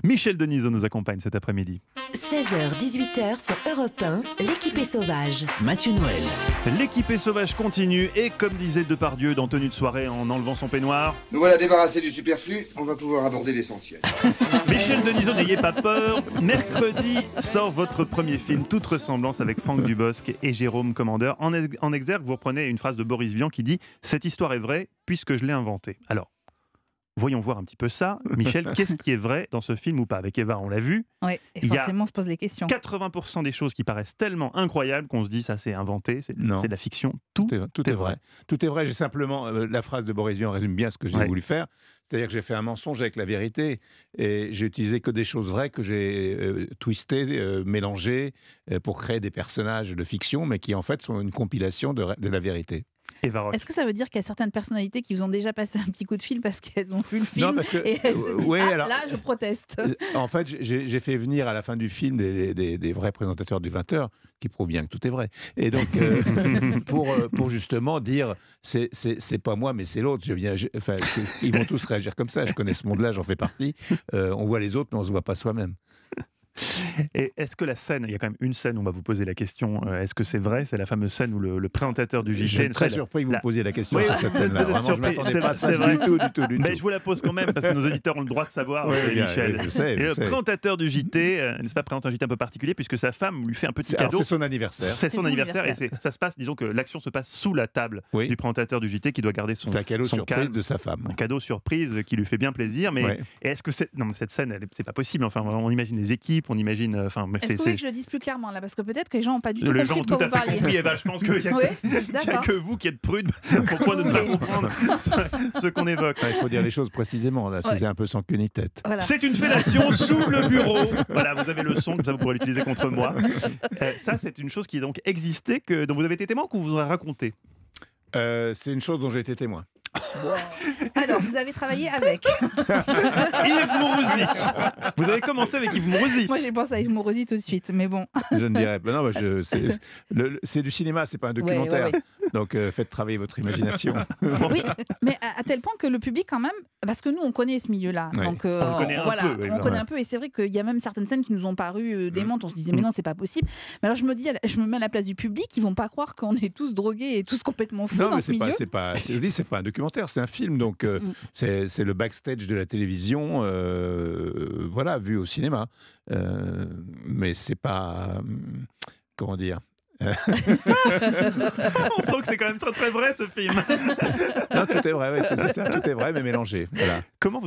Michel Denisot nous accompagne cet après-midi. 16h-18h sur Europe 1, l'équipe est sauvage. Mathieu Noël. L'équipe est sauvage continue et comme disait Depardieu dans Tenue de soirée en enlevant son peignoir, Nous voilà débarrassés du superflu, on va pouvoir aborder l'essentiel. Michel Denisot, n'ayez pas peur. Mercredi sort votre premier film, toute ressemblance avec Franck Dubosc et Jérôme Commandeur. En exergue, vous reprenez une phrase de Boris Vian qui dit « Cette histoire est vraie puisque je l'ai inventée ». Alors, voyons voir un petit peu ça. Michel, qu'est-ce qui est vrai dans ce film ou pas? Avec Eva, on l'a vu. Oui, et forcément, on se pose des questions. 80% des choses qui paraissent tellement incroyables qu'on se dit ça c'est inventé, c'est de la fiction. Tout est vrai. Tout est vrai. J'ai simplement la phrase de Boris Vian résume bien ce que j'ai voulu faire. C'est-à-dire que j'ai fait un mensonge avec la vérité et j'ai utilisé que des choses vraies que j'ai twistées, mélangées pour créer des personnages de fiction, mais qui en fait sont une compilation de la vérité. Est-ce que ça veut dire qu'il y a certaines personnalités qui vous ont déjà passé un petit coup de fil parce qu'elles ont vu le film? Non, parce que, et elles se disent, là je proteste. En fait, j'ai fait venir à la fin du film des vrais présentateurs du 20h qui prouvent bien que tout est vrai. Et donc, pour justement dire, c'est pas moi, mais c'est l'autre. Ils vont tous réagir comme ça. Je connais ce monde-là, j'en fais partie. On voit les autres, mais on se voit pas soi-même. Et est-ce que la scène, il y a quand même une scène où on va vous poser la question, est-ce que c'est vrai? C'est la fameuse scène où le présentateur du JT... Je suis très surpris que vous me posiez la question sur cette scène-là. Vraiment, je m'attendais pas à ça du tout. Mais je vous la pose quand même parce que nos auditeurs ont le droit de savoir, Michel. Je sais. Le présentateur du JT, n'est-ce pas, présente un JT un peu particulier puisque sa femme lui fait un petit cadeau. C'est son anniversaire. C'est son anniversaire et ça se passe, disons que l'action se passe sous la table du présentateur du JT qui doit garder son calme. C'est un cadeau surprise de sa femme. Un cadeau surprise qui lui fait bien plaisir. Mais est-ce que cette scène, c'est pas possible? Enfin, on imagine les équipes, on imagine... Est-ce que vous voulez que je le dise plus clairement là? Parce que peut-être que les gens n'ont pas du tout compris de quoi vous parliez. Oui, Eva, je pense qu'il n'y a que vous qui êtes prude au point de ne pas comprendre ce qu'on évoque. Il faut dire les choses précisément, là, c'est un peu sans queue ni tête. Voilà. C'est une fellation sous le bureau. Voilà, vous avez le son, comme ça vous pourrez l'utiliser contre moi. Ça, c'est une chose qui donc existait, dont vous avez été témoin ou qu'on vous a raconté? C'est une chose dont j'ai été témoin. Alors, vous avez travaillé avec Yves Mourousi. Vous avez commencé avec Yves Mourousi. Moi, j'ai pensé à Yves Mourousi tout de suite, mais bon. Je ne dirais pas. Non, c'est du cinéma, c'est pas un documentaire. Donc, faites travailler votre imagination. Oui, mais à tel point que le public, quand même, parce que nous, on connaît ce milieu-là. Donc, on connaît on connaît un peu, et c'est vrai qu'il y a même certaines scènes qui nous ont paru démentes. On se disait, mais non, c'est pas possible. Mais alors, je me mets à la place du public, ils vont pas croire qu'on est tous drogués et tous complètement fous dans ce milieu. Je dis, c'est pas un documentaire, c'est un film. Donc, c'est le backstage de la télévision, voilà, vu au cinéma. Mais c'est pas... comment dire? On sent que c'est quand même très très vrai ce film. Non, tout est vrai, tout est vrai, mais mélangé. Voilà. Comment vous